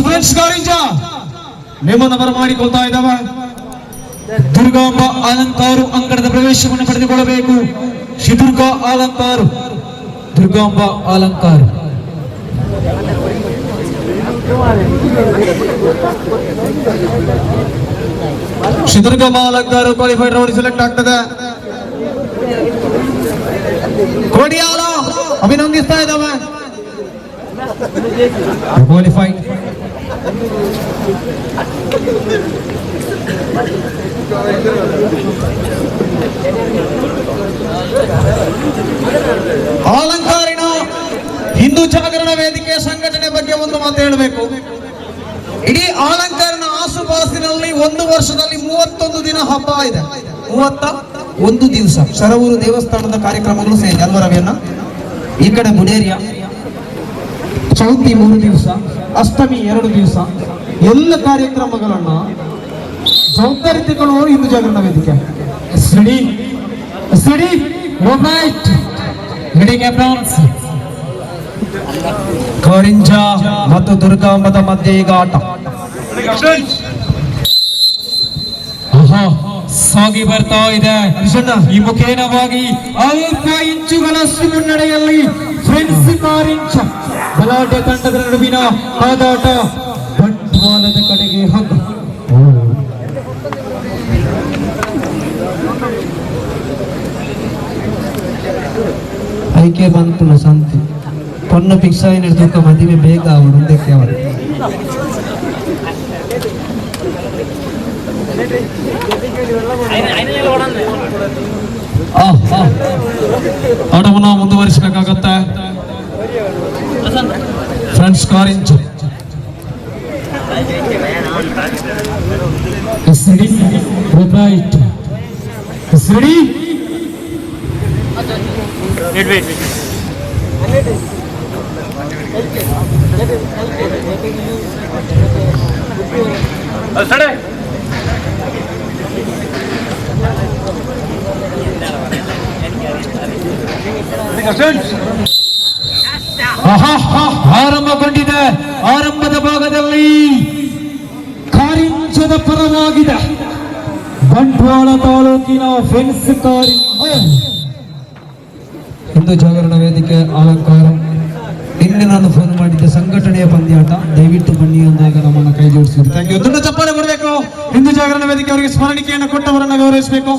Friends Karinja ನಿಮ್ಮನ್ನು ಬರಮಾಡಿಕೊಳ್ತಾ ಇದ್ದಾವೆ. ದುರ್ಗಾಂಬ ಅಲಂಕಾರು ಅಂಗಣದ ಪ್ರವೇಶವನ್ನು ಪಡೆದುಕೊಳ್ಳಬೇಕು. ಶ್ರೀ ದುರ್ಗಾ ಅಲಂಕಾರು, ದುರ್ಗಾಂಬ ಅಲಂಕಾರು. ಶ್ರೀ ದುರ್ಗಾಂಬ ಅಲಂಕಾರ ಕ್ವಾಲಿಫೈಡ್ ರೌಂಡ್ ಸೆಲೆಕ್ಟ್ ಆಗ್ತದೆ. ಕೋಡಿಯಾಲ ಅಭಿನಂದಿಸ್ತಾ ಇದ್ದಾವೆ. ಕ್ವಾಲಿಫೈಡ್. ಅಲಂಕಾರಿನ ಹಿಂದೂ ಜಾಗರಣ ವೇದಿಕೆ ಸಂಘಟನೆ ಬಗ್ಗೆ ಒಂದು ಮಾತು ಹೇಳಬೇಕು. ಇಡೀ ಅಲಂಕಾರಿನ ಆಸುಪಾಸಿನಲ್ಲಿ ಒಂದು ವರ್ಷದಲ್ಲಿ 31 ದಿನ ಹಬ್ಬ ಇದೆ. 31 ದಿವಸ ಶರವೂರು ದೇವಸ್ಥಾನದ ಕಾರ್ಯಕ್ರಮಗಳು ಸೇರಿ ಅಲ್ವ ರವಿಯನ್ನ. ಈ ಕಡೆ ಬುಡೇರಿಯಾ ಚೌತಿ 3 ದಿವಸ, ಅಷ್ಟಮಿ 2 ದಿವಸ, ಎಲ್ಲ ಕಾರ್ಯಕ್ರಮಗಳನ್ನ ಜವಾಬ್ದಾರಿ ತಗೊಳ್ಳುವವರು ಹಿಂದೂ ಜಾಗರಣ ವೇದಿಕೆ. ಕಾರಿಂಜ ಮತ್ತು ದುರ್ಗಾಂಬದ ಮಧ್ಯೆ ಈಗ ಆಟ ಸಾಗಿ ಬರ್ತಾ ಇದೆ. ಈ ಮುಖೇನವಾಗಿ ಅಲ್ಪ ಇಂಚುಗಳಷ್ಟು ಮುನ್ನಡೆಯಲ್ಲಿ ಫ್ರೆಂಡ್ಸ್ ಕಾರಿಂಜ ಬಲಾಢ್ಯ ತಂಡದ ನಡುವಿನ ಕಾದಾಟ ಬಂಟ್ವಾಳದ ಕಡೆಗೆ ಹಗ್ಗ. ಐಕೆ ಬಂತು ಶಾಂತಿ ಪೊನ್ನ ಭಿಕ್ಷಾಯಿನ ತೂಕ ಮದುವೆ ಬೇಗ ಅವರು ಮುಂದಕ್ಕೆ ಅವರು ಆಟವನ್ನು ಮುಂದುವರಿಸಬೇಕಾಗತ್ತೆ. ಫ್ರೆಂಡ್ಸ್ ಕಾರಿಂಜ ಆರಂಭಗೊಂಡಿದೆ. ಆರಂಭದ ಭಾಗದಲ್ಲಿ ಕಾರಿಂಜದ ಪರವಾಗಿದೆ ಬಂಟ್ವಾಳ ತಾಲೂಕಿನ ಫ್ರೆಂಡ್ಸ್ ಕಾರಿಂಜ. ಹಿಂದೂ ಜಾಗರಣ ವೇದಿಕೆ ಅಲಂಕಾರ. ನಿನ್ನೆ ನಾನು ಫೋನ್ ಮಾಡಿದ್ದೆ ಸಂಘಟನೆಯ ಪಂದ್ಯಾಟ, ದಯವಿಟ್ಟು ಬನ್ನಿ ಅಂದಾಗ ನಮ್ಮನ್ನು ಕೈ ಜೋಡಿಸಿದ್ರು. Thank you. ದೊಡ್ಡ ಚಪ್ಪಾಳೆ ಕೊಡಬೇಕು. ಹಿಂದೂ ಜಾಗರಣ ವೇದಿಕೆ ಅವರಿಗೆ ಸ್ಮರಣಿಕೆಯನ್ನು ಕೊಟ್ಟವರನ್ನು ಗೌರವಿಸಬೇಕು.